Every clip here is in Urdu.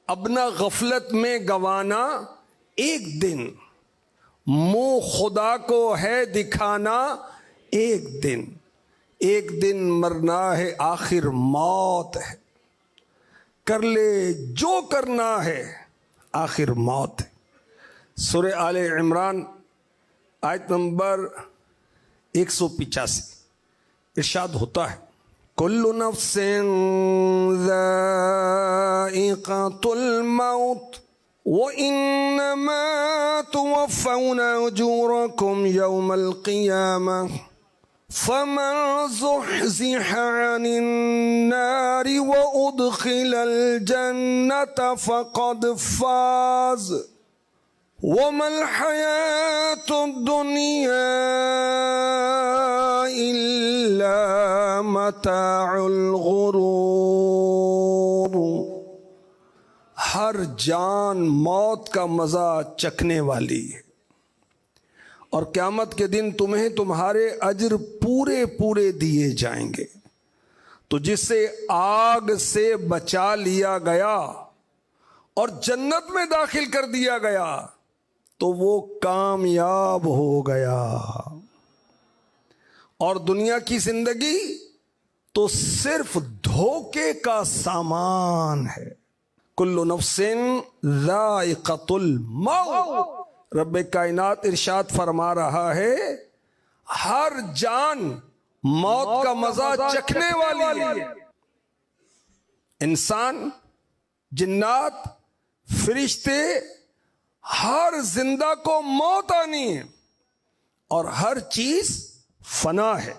اپنا غفلت میں گوانا ایک دن، منہ خدا کو ہے دکھانا ایک دن، ایک دن مرنا ہے آخر موت ہے، کر لے جو کرنا ہے آخر موت ہے۔ سورہ آل عمران آیت نمبر 185 ارشاد ہوتا ہے کل نفس ذائقۃ الموت وَإِنَّمَا تُوَفَّوْنَ أُجُورَكُمْ يَوْمَ الْقِيَامَةِ فَمَنْ زُحْزِحَ عَنِ النَّارِ وَأُدْخِلَ الْجَنَّةَ فَقَدْ فَازَ وَمَا الْحَيَاةُ الدُّنْيَا إِلَّا مَتَاعُ الْغُرُورِ۔ ہر جان موت کا مزہ چکھنے والی ہے، اور قیامت کے دن تمہیں تمہارے اجر پورے پورے دیے جائیں گے۔ تو جسے آگ سے بچا لیا گیا اور جنت میں داخل کر دیا گیا تو وہ کامیاب ہو گیا، اور دنیا کی زندگی تو صرف دھوکے کا سامان ہے۔ کل نفس ذائقۃ الموت، رب کائنات ارشاد فرما رہا ہے ہر جان موت کا مزہ چکھنے والی ہے۔ انسان، جنات، فرشتے، ہر زندہ کو موت آنی ہے، اور ہر چیز فنا ہے۔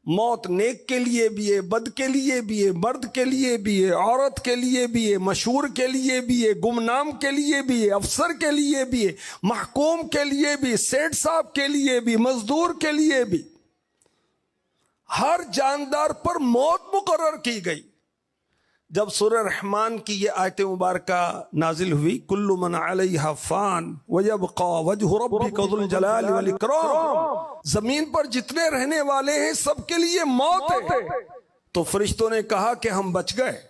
موت نیک کے لیے بھی ہے، بد کے لیے بھی ہے، مرد کے لیے بھی ہے، عورت کے لیے بھی ہے، مشہور کے لیے بھی ہے، گمنام کے لیے بھی ہے، افسر کے لیے بھی ہے، محکوم کے لیے بھی، سیٹ صاحب کے لیے بھی، مزدور کے لیے بھی۔ ہر جاندار پر موت مقرر کی گئی۔ جب سورہ رحمان کی یہ آیت مبارکہ نازل ہوئی کل من علیہا فان ویبقى وجہ ربک ذو الجلال والاکرام، زمین پر جتنے رہنے والے ہیں سب کے لیے موت ہے۔ تو فرشتوں نے کہا کہ ہم بچ گئے۔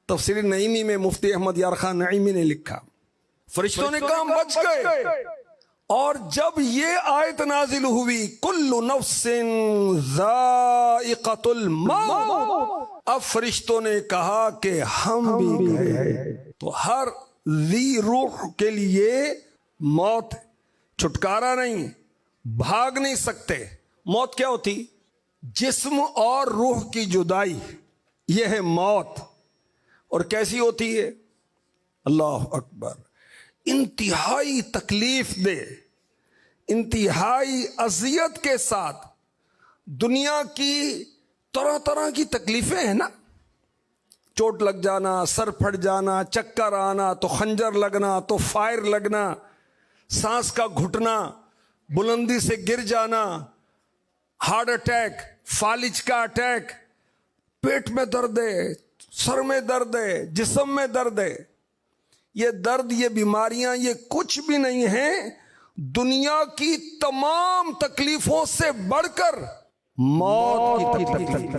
تفسیر نعیمی میں مفتی احمد یار خان نعیمی نے لکھا فرشتوں نے کہا ہم بچ گئے، اور جب یہ آیت نازل ہوئی کل نفس ذائقۃ الموت، اب فرشتوں نے کہا کہ ہم بھی گئے۔ تو ہر ذی روح کے لیے موت، چھٹکارا نہیں، بھاگ نہیں سکتے۔ موت کیا ہوتی؟ جسم اور روح کی جدائی، یہ ہے موت۔ اور کیسی ہوتی ہے؟ اللہ اکبر، انتہائی تکلیف دہ، انتہائی اذیت کے ساتھ۔ دنیا کی طرح طرح کی تکلیفیں ہیں نا، چوٹ لگ جانا، سر پھٹ جانا، چکر آنا، تو خنجر لگنا، تو فائر لگنا، سانس کا گھٹنا، بلندی سے گر جانا، ہارٹ اٹیک، فالج کا اٹیک، پیٹ میں درد ہے، سر میں درد ہے، جسم میں درد ہے۔ یہ درد، یہ بیماریاں، یہ کچھ بھی نہیں ہیں دنیا کی تمام تکلیفوں سے بڑھ کر موت کی تکلیف۔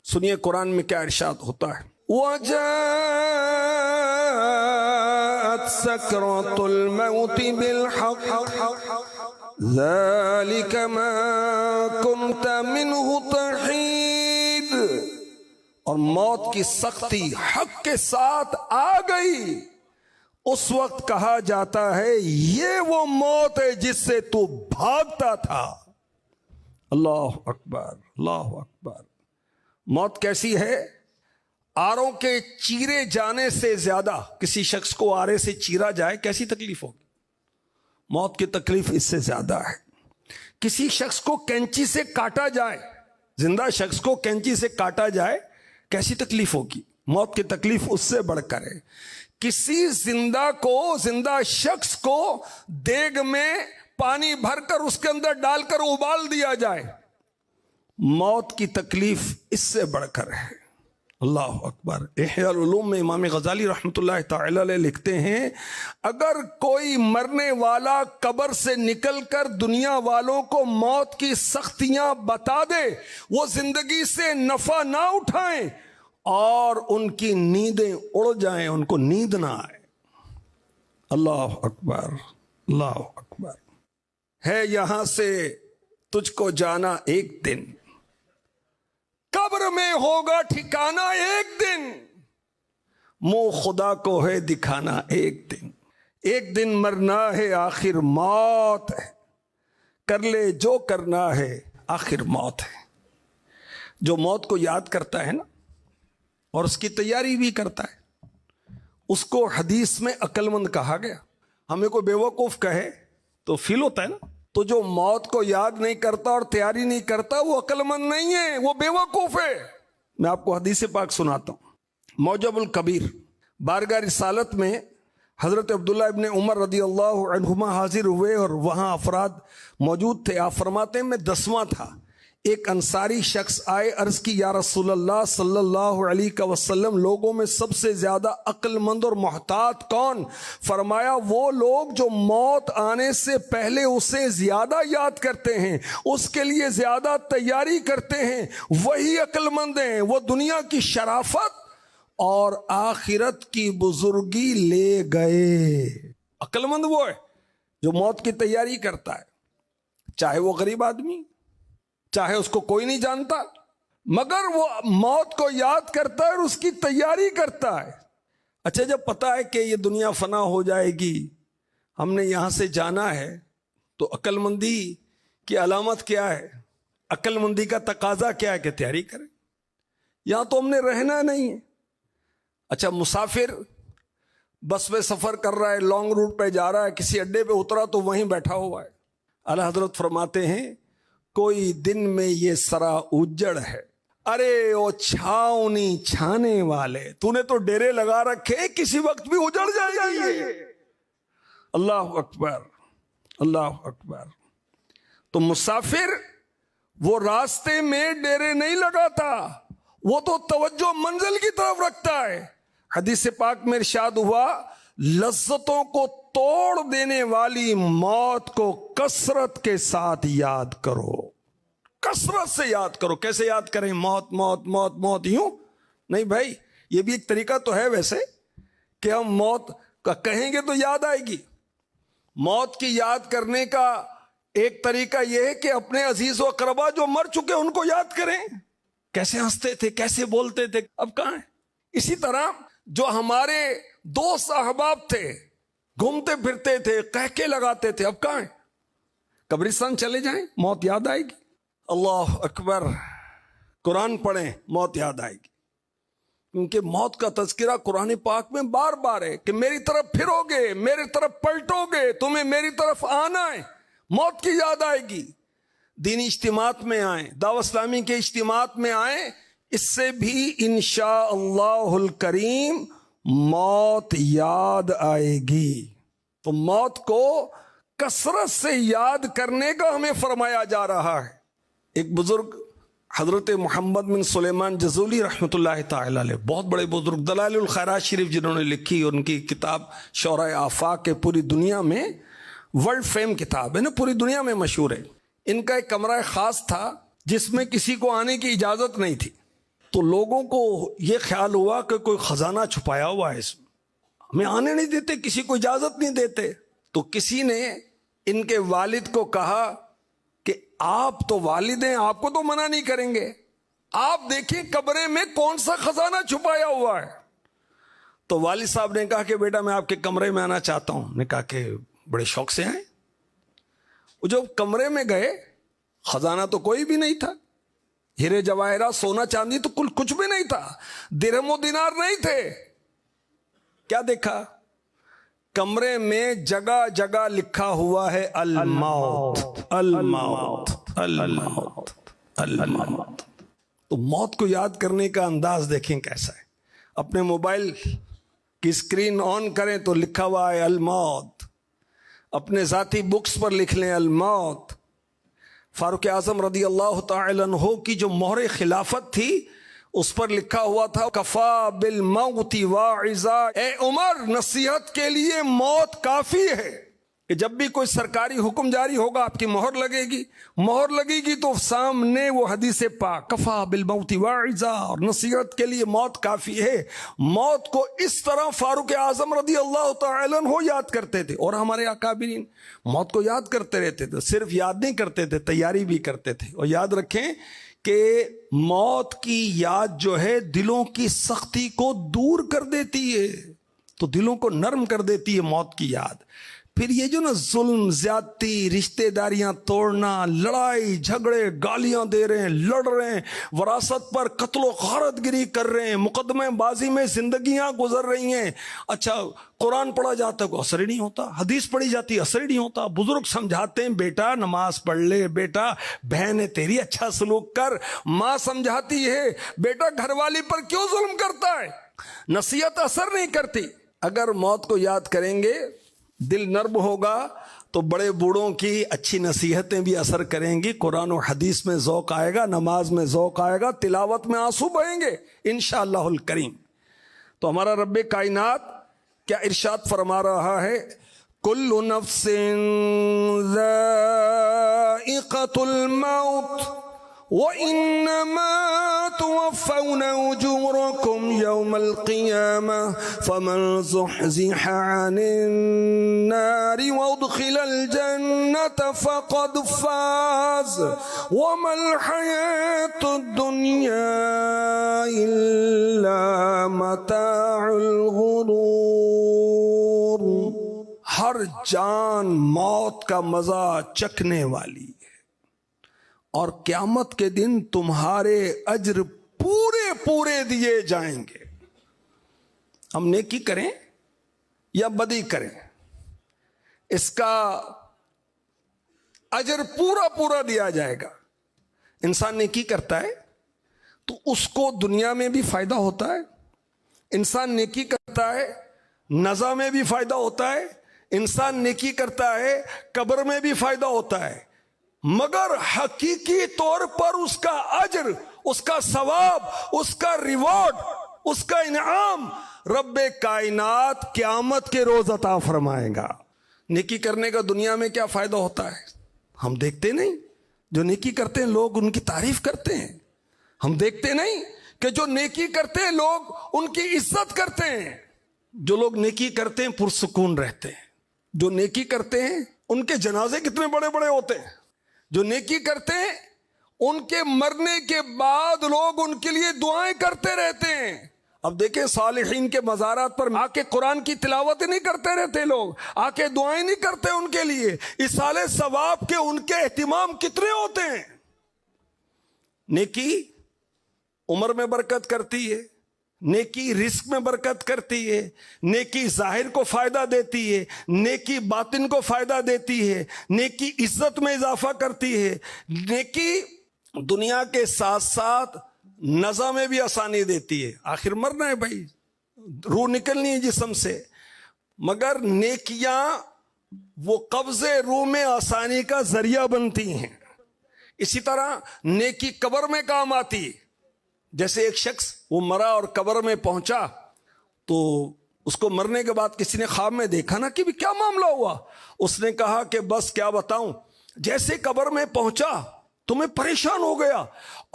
سنیے قرآن میں کیا ارشاد ہوتا ہے وَجَاءَتْ سَكْرَةُ الْمَوْتِ بِالْحَقِّ ذَلِكَ مَا كُنْتَ مِنْهُ تَحِيدُ، اور موت کی سختی حق کے ساتھ آ گئی۔ اس وقت کہا جاتا ہے یہ وہ موت ہے جس سے تو بھاگتا تھا۔ اللہ اکبر، اللہ اکبر۔ موت کیسی ہے؟ آروں کے چیرے جانے سے زیادہ، کسی شخص کو آرے سے چیرا جائے کیسی تکلیف ہوگی؟ موت کی تکلیف اس سے زیادہ ہے۔ کسی شخص کو کینچی سے کاٹا جائے، زندہ شخص کو کینچی سے کاٹا جائے کیسی تکلیف ہوگی؟ موت کی تکلیف اس سے بڑھ کر ہے۔ کسی زندہ شخص کو دیگ میں پانی بھر کر اس کے اندر ڈال کر ابال دیا جائے، موت کی تکلیف اس سے بڑھ کر ہے۔ اللہ اکبر۔ احیاء العلوم میں امام غزالی رحمۃ اللہ تعالی علیہ لکھتے ہیں اگر کوئی مرنے والا قبر سے نکل کر دنیا والوں کو موت کی سختیاں بتا دے، وہ زندگی سے نفع نہ اٹھائیں اور ان کی نیندیں اڑ جائیں، ان کو نیند نہ آئے۔ اللہ اکبر، اللہ اکبر۔ ہے یہاں سے تجھ کو جانا ایک دن، قبر میں ہوگا ٹھکانا ایک دن، منہ خدا کو ہے دکھانا ایک دن، ایک دن مرنا ہے آخر موت ہے، کر لے جو کرنا ہے آخر موت ہے۔ جو موت کو یاد کرتا ہے نا اور اس کی تیاری بھی کرتا ہے، اس کو حدیث میں عقل مند کہا گیا۔ ہمیں کوئی بیوقوف کہے تو فیل ہوتا ہے نا، تو جو موت کو یاد نہیں کرتا اور تیاری نہیں کرتا وہ عقل مند نہیں ہے، وہ بیوقوف ہے۔ میں آپ کو حدیث پاک سناتا ہوں۔ موجب الکبیر بارگاہ رسالت میں حضرت عبداللہ ابن عمر رضی اللہ عنہما حاضر ہوئے اور وہاں افراد موجود تھے۔ آپ فرماتے ہیں میں 10واں تھا، ایک انصاری شخص آئے، عرض کی یا رسول اللہ صلی اللہ علیہ وسلم، لوگوں میں سب سے زیادہ عقل مند اور محتاط کون؟ فرمایا وہ لوگ جو موت آنے سے پہلے اسے زیادہ یاد کرتے ہیں، اس کے لیے زیادہ تیاری کرتے ہیں، وہی عقل مند ہیں۔ وہ دنیا کی شرافت اور آخرت کی بزرگی لے گئے۔ عقل مند وہ ہے جو موت کی تیاری کرتا ہے، چاہے وہ غریب آدمی، چاہے اس کو کوئی نہیں جانتا، مگر وہ موت کو یاد کرتا ہے اور اس کی تیاری کرتا ہے۔ اچھا جب پتا ہے کہ یہ دنیا فنا ہو جائے گی، ہم نے یہاں سے جانا ہے، تو عقل مندی کی علامت کیا ہے؟ عقل مندی کا تقاضا کیا ہے کہ تیاری کریں۔ یہاں تو ہم نے رہنا نہیں ہے۔ اچھا مسافر بس میں سفر کر رہا ہے، لانگ روٹ پہ جا رہا ہے، کسی اڈے پہ اترا تو وہیں بیٹھا ہوا ہے۔ اعلیٰ حضرت فرماتے ہیں کوئی دن میں یہ سرا اجڑ ہے، ارے او چھاؤنی چھانے والے، تو نے تو ڈیرے لگا رکھے، کسی وقت بھی اجڑ جائے گی۔ اللہ اکبر، اللہ اکبر۔ تو مسافر وہ راستے میں ڈیرے نہیں لگاتا، وہ تو توجہ منزل کی طرف رکھتا ہے۔ حدیث پاک میں ارشاد ہوا لذتوں کو توڑ دینے والی موت کو کثرت کے ساتھ یاد کرو، کثرت سے یاد کرو۔ کیسے یاد کریں؟ موت موت موت موت یوں نہیں بھائی، یہ بھی ایک طریقہ تو ہے ویسے کہ ہم موت کا کہیں گے تو یاد آئے گی۔ موت کی یاد کرنے کا ایک طریقہ یہ ہے کہ اپنے عزیز و اقربا جو مر چکے ان کو یاد کریں، کیسے ہنستے تھے، کیسے بولتے تھے، اب کہاں ہیں۔ اسی طرح جو ہمارے دوست احباب تھے، گھومتے پھرتے تھے، قہقے لگاتے تھے، اب کہاں ہیں۔ قبرستان چلے جائیں، موت یاد آئے گی۔ اللہ اکبر۔ قرآن پڑھیں، موت یاد آئے گی، کیونکہ موت کا تذکرہ قرآن پاک میں بار بار ہے کہ میری طرف پھرو گے، میری طرف پلٹو گے، تمہیں میری طرف آنا ہے، موت کی یاد آئے گی۔ دینی اجتماعات میں آئیں، دعوت اسلامی کے اجتماعات میں آئیں، اس سے بھی انشاءاللہ الکریم موت یاد آئے گی۔ تو موت کو کثرت سے یاد کرنے کا ہمیں فرمایا جا رہا ہے۔ ایک بزرگ حضرت محمد بن سلیمان جزولی رحمۃ اللہ تعالی علیہ، بہت بڑے بزرگ، دلائل الخیرات شریف جنہوں نے لکھی، اور ان کی کتاب شعراء آفاق کے پوری دنیا میں ورلڈ فیم کتاب ہے نا، پوری دنیا میں مشہور ہے۔ ان کا ایک کمرہ خاص تھا جس میں کسی کو آنے کی اجازت نہیں تھی، تو لوگوں کو یہ خیال ہوا کہ کوئی خزانہ چھپایا ہوا ہے اس میں، ہمیں آنے نہیں دیتے، کسی کو اجازت نہیں دیتے۔ تو کسی نے ان کے والد کو کہا کہ آپ تو والد ہیں، آپ کو تو منع نہیں کریں گے، آپ دیکھیں کمرے میں کون سا خزانہ چھپایا ہوا ہے۔ تو والد صاحب نے کہا کہ بیٹا میں آپ کے کمرے میں آنا چاہتا ہوں۔ نے کہا کہ بڑے شوق سے آئیں۔ وہ جب کمرے میں گئے، خزانہ تو کوئی بھی نہیں تھا، ہیرے جواہرات سونا چاندی تو کچھ بھی نہیں تھا، درہم و دینار نہیں تھے۔ کیا دیکھا؟ کمرے میں جگہ جگہ لکھا ہوا ہے الموت الموت الموت الموت۔ تو موت کو یاد کرنے کا انداز دیکھیں کیسا ہے۔ اپنے موبائل کی اسکرین آن کریں تو لکھا ہوا ہے الموت، اپنے ذاتی بکس پر لکھ لیں الموت۔ فاروق اعظم رضی اللہ تعالی عنہ کی جو مہر خلافت تھی اس پر لکھا ہوا تھا کفا بالموت واعظا، اے عمر نصیحت کے لیے موت کافی ہے۔ کہ جب بھی کوئی سرکاری حکم جاری ہوگا آپ کی مہر لگے گی، مہر لگے گی تو سامنے وہ حدیث پاک کفا بالموت واعظا، اور نصیحت کے لیے موت کافی ہے۔ موت کو اس طرح فاروق اعظم رضی اللہ تعالی عنہ یاد کرتے تھے، اور ہمارے اکابرین موت کو یاد کرتے رہتے تھے، صرف یاد نہیں کرتے تھے، تیاری بھی کرتے تھے۔ اور یاد رکھیں کہ موت کی یاد جو ہے دلوں کی سختی کو دور کر دیتی ہے، تو دلوں کو نرم کر دیتی ہے موت کی یاد۔ پھر یہ جو نا ظلم، زیادتی، رشتہ داریاں توڑنا، لڑائی جھگڑے، گالیاں دے رہے ہیں، لڑ رہے ہیں، وراثت پر قتل و غارت گری کر رہے ہیں، مقدمے بازی میں زندگیاں گزر رہی ہیں۔ اچھا قرآن پڑھا جاتا ہے کوئی اثر ہی نہیں ہوتا، حدیث پڑھی جاتی ہے اثر ہی نہیں ہوتا، بزرگ سمجھاتے ہیں بیٹا نماز پڑھ لے، بیٹا بہن ہے تیری اچھا سلوک کر، ماں سمجھاتی ہے بیٹا گھر والی پر کیوں ظلم کرتا ہے، نصیحت اثر نہیں کرتی۔ اگر موت کو یاد کریں گے دل نرم ہوگا تو بڑے بوڑھوں کی اچھی نصیحتیں بھی اثر کریں گی، قرآن و حدیث میں ذوق آئے گا، نماز میں ذوق آئے گا، تلاوت میں آنسو بہیں گے انشاءاللہ الکریم۔ تو ہمارا رب کائنات کیا ارشاد فرما رہا ہے، کل نفس ذائقۃ الموت وَإِنَّمَا تُوَفَّوْنَ أُجُورَكُمْ يَوْمَ الْقِيَامَةِ فَمَنْ زُحْزِحَ عَنِ النَّارِ وَأُدْخِلَ الْجَنَّةَ فَقَدْ فَازَ وَمَا الْحَيَاةُ الدُّنْيَا إِلَّا مَتَاعُ الْغُرُورِ۔ ہر جان موت کا مزہ چکھنے والی، اور قیامت کے دن تمہارے اجر پورے پورے دیے جائیں گے۔ ہم نیکی کریں یا بدی کریں، اس کا اجر پورا پورا دیا جائے گا۔ انسان نیکی کرتا ہے تو اس کو دنیا میں بھی فائدہ ہوتا ہے، انسان نیکی کرتا ہے نزا میں بھی فائدہ ہوتا ہے، انسان نیکی کرتا ہے قبر میں بھی فائدہ ہوتا ہے، مگر حقیقی طور پر اس کا اجر، اس کا ثواب، اس کا ریوارڈ، اس کا انعام رب کائنات قیامت کے روز عطا فرمائے گا۔ نیکی کرنے کا دنیا میں کیا فائدہ ہوتا ہے ہم دیکھتے نہیں، جو نیکی کرتے ہیں لوگ ان کی تعریف کرتے ہیں، ہم دیکھتے نہیں کہ جو نیکی کرتے ہیں لوگ ان کی عزت کرتے ہیں۔ جو لوگ نیکی کرتے ہیں پرسکون رہتے ہیں، جو نیکی کرتے ہیں ان کے جنازے کتنے بڑے بڑے ہوتے ہیں، جو نیکی کرتے ہیں ان کے مرنے کے بعد لوگ ان کے لیے دعائیں کرتے رہتے ہیں۔ اب دیکھیں صالحین کے مزارات پر آ کے قرآن کی تلاوت نہیں کرتے رہتے لوگ، آ کے دعائیں نہیں کرتے ان کے لیے، ایصال ثواب کے ان کے اہتمام کتنے ہوتے ہیں۔ نیکی عمر میں برکت کرتی ہے، نیکی رزق میں برکت کرتی ہے، نیکی ظاہر کو فائدہ دیتی ہے، نیکی باطن کو فائدہ دیتی ہے، نیکی عزت میں اضافہ کرتی ہے، نیکی دنیا کے ساتھ ساتھ نزا میں بھی آسانی دیتی ہے۔ آخر مرنا ہے بھائی، روح نکلنی ہے جسم سے، مگر نیکیاں وہ قبض روح میں آسانی کا ذریعہ بنتی ہیں۔ اسی طرح نیکی قبر میں کام آتی ہے، جیسے ایک شخص وہ مرا اور قبر میں پہنچا تو اس کو مرنے کے بعد کسی نے خواب میں دیکھا نا کہ بھی کیا معاملہ ہوا، اس نے کہا کہ بس کیا بتاؤں، جیسے قبر میں پہنچا تو میں پریشان ہو گیا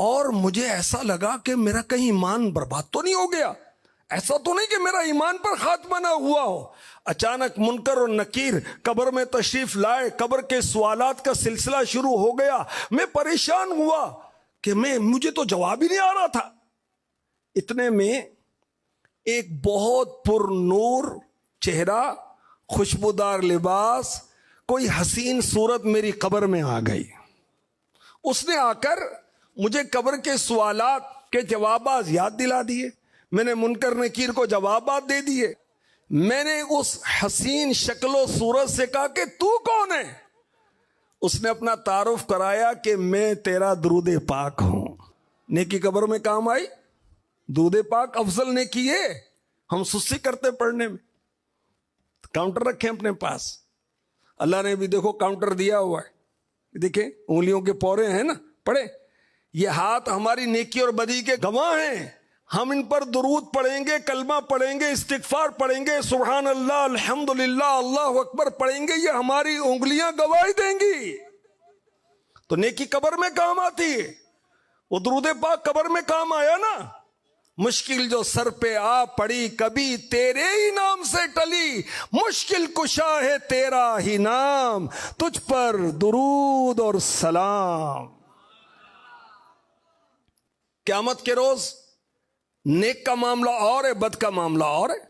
اور مجھے ایسا لگا کہ میرا کہیں ایمان برباد تو نہیں ہو گیا، ایسا تو نہیں کہ میرا ایمان پر خاتمہ نہ ہوا ہو۔ اچانک منکر اور نکیر قبر میں تشریف لائے، قبر کے سوالات کا سلسلہ شروع ہو گیا، میں پریشان ہوا کہ مجھے تو جواب ہی نہیں آ رہا تھا۔ اتنے میں ایک بہت پر نور چہرہ، خوشبودار لباس، کوئی حسین صورت میری قبر میں آ گئی۔ اس نے آ کر مجھے قبر کے سوالات کے جوابات یاد دلا دیے، میں نے منکر نکیر کو جوابات دے دیے۔ میں نے اس حسین شکل و صورت سے کہا کہ تو کون ہے؟ اس نے اپنا تعارف کرایا کہ میں تیرا درود پاک ہوں۔ نیکی قبر میں کام آئی، درود پاک افضل نیکی ہے، ہم سستی کرتے پڑھنے میں۔ کاؤنٹر رکھیں اپنے پاس، اللہ نے بھی دیکھو کاؤنٹر دیا ہوا ہے، دیکھیں انگلیوں کے پورے ہیں نا، پڑھیں، یہ ہاتھ ہماری نیکی اور بدی کے گواہ ہیں، ہم ان پر درود پڑھیں گے، کلمہ پڑھیں گے، استغفار پڑھیں گے، سبحان اللہ، الحمدللہ، اللہ اکبر پڑھیں گے، یہ ہماری انگلیاں گواہی دیں گی. تو نیکی قبر میں کام آتی ہے. وہ درود پاک قبر میں کام آیا نا. مشکل جو سر پہ آ پڑی کبھی تیرے ہی نام سے ٹلی، مشکل کشا ہے تیرا ہی نام، تجھ پر درود اور سلام. قیامت کے روز نیک کا معاملہ اور ہے، بد کا معاملہ اور ہے.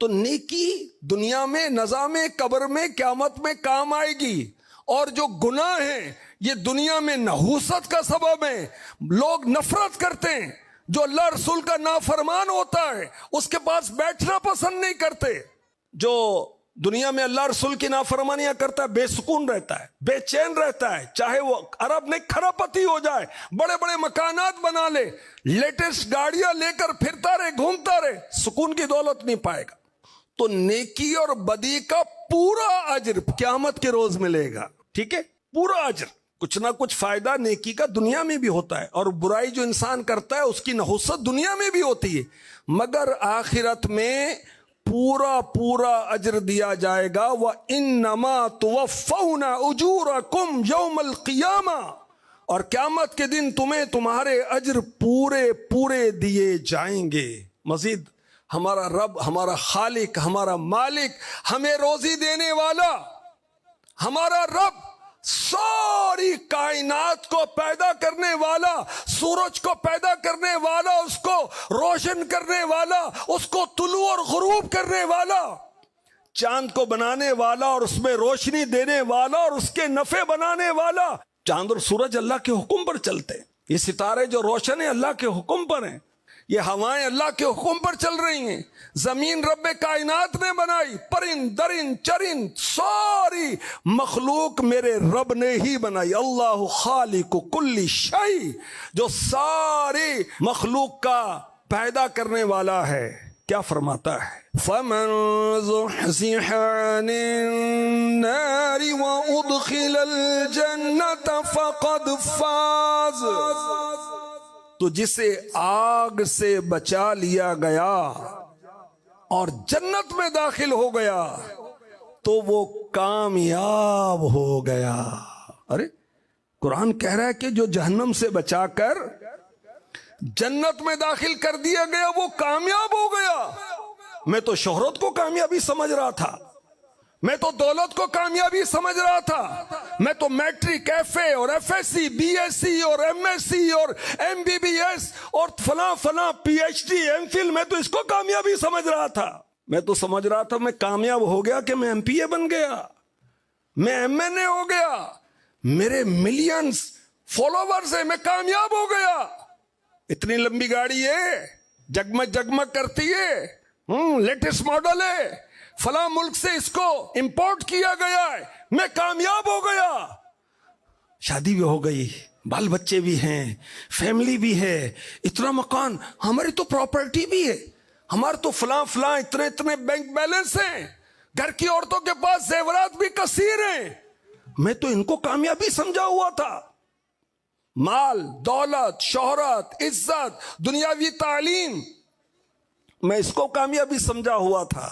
تو نیکی دنیا میں نظام قبر میں قیامت میں کام آئے گی، اور جو گناہ ہیں یہ دنیا میں نحوست کا سبب ہے. لوگ نفرت کرتے ہیں، جو اللہ رسول کا نافرمان ہوتا ہے اس کے پاس بیٹھنا پسند نہیں کرتے. جو دنیا میں اللہ رسول کی نافرمانیاں کرتا ہے بے سکون رہتا ہے، بے چین رہتا ہے، چاہے وہ عرب میں کھرپتی ہو جائے، بڑے بڑے مکانات بنا لے، لیٹسٹ گاڑیاں لے کر پھرتا رہے، گھومتا رہے، سکون کی دولت نہیں پائے گا. تو نیکی اور بدی کا پورا اجر قیامت کے روز ملے گا. ٹھیک ہے، پورا اجر. کچھ نہ کچھ فائدہ نیکی کا دنیا میں بھی ہوتا ہے، اور برائی جو انسان کرتا ہے اس کی نحوست دنیا میں بھی ہوتی ہے، مگر آخرت میں پورا اجر دیا جائے گا. وَإِنَّمَا تُوَفَّوْنَ أُجُورَكُمْ يَوْمَ الْقِيَامَةِ، اور قیامت کے دن تمہیں تمہارے اجر پورے دیے جائیں گے. مزید ہمارا رب، ہمارا خالق، ہمارا مالک، ہمیں روزی دینے والا، ہمارا رب ساری کائنات کو پیدا کرنے والا، سورج کو پیدا کرنے والا، اس کو روشن کرنے والا، اس کو طلوع اور غروب کرنے والا، چاند کو بنانے والا اور اس میں روشنی دینے والا اور اس کے نفع بنانے والا. چاند اور سورج اللہ کے حکم پر چلتے ہیں. یہ ستارے جو روشن ہیں اللہ کے حکم پر ہیں. یہ ہوائیں اللہ کے حکم پر چل رہی ہیں. زمین رب کائنات نے بنائی، پرند درند چرند ساری مخلوق میرے رب نے ہی بنائی. اللہ خالق کل شیء، جو ساری مخلوق کا پیدا کرنے والا ہے. کیا فرماتا ہے؟ فَمَنْ زُحْزِحَ عَنِ النَّارِ وَأُدْخِلَ الْجَنَّةَ فَقَدْ فَازَ. تو جسے آگ سے بچا لیا گیا اور جنت میں داخل ہو گیا تو وہ کامیاب ہو گیا. ارے قرآن کہہ رہا ہے کہ جو جہنم سے بچا کر جنت میں داخل کر دیا گیا وہ کامیاب ہو گیا. میں تو شہرت کو کامیابی سمجھ رہا تھا، میں تو دولت کو کامیابی سمجھ رہا تھا، میں تو میٹرک، ایف اے اور F S C, B S C اور ایم ایس سی اور ایم بی بی ایس اور فلاں P H D, M Phil, میں تو اس کو کامیابی سمجھ رہا تھا. میں تو سمجھ رہا تھا میں کامیاب ہو گیا کہ میں ایم پی اے بن گیا، میں ایم این اے ہو گیا، میرے ملینز فالوورز ہیں، میں کامیاب ہو گیا. اتنی لمبی گاڑی ہے، جگمگ کرتی ہے، لیٹسٹ ماڈل ہے، فلاں ملک سے اس کو امپورٹ کیا گیا ہے، میں کامیاب ہو گیا. شادی بھی ہو گئی، بال بچے بھی ہیں، فیملی بھی ہے، اتنا مکان، ہماری تو پراپرٹی بھی ہے، ہمارے تو فلاں اتنے بینک بیلنس ہیں، گھر کی عورتوں کے پاس زیورات بھی کثیر ہیں. میں تو ان کو کامیابی سمجھا ہوا تھا. مال، دولت، شہرت، عزت، دنیاوی تعلیم، میں اس کو کامیابی سمجھا ہوا تھا.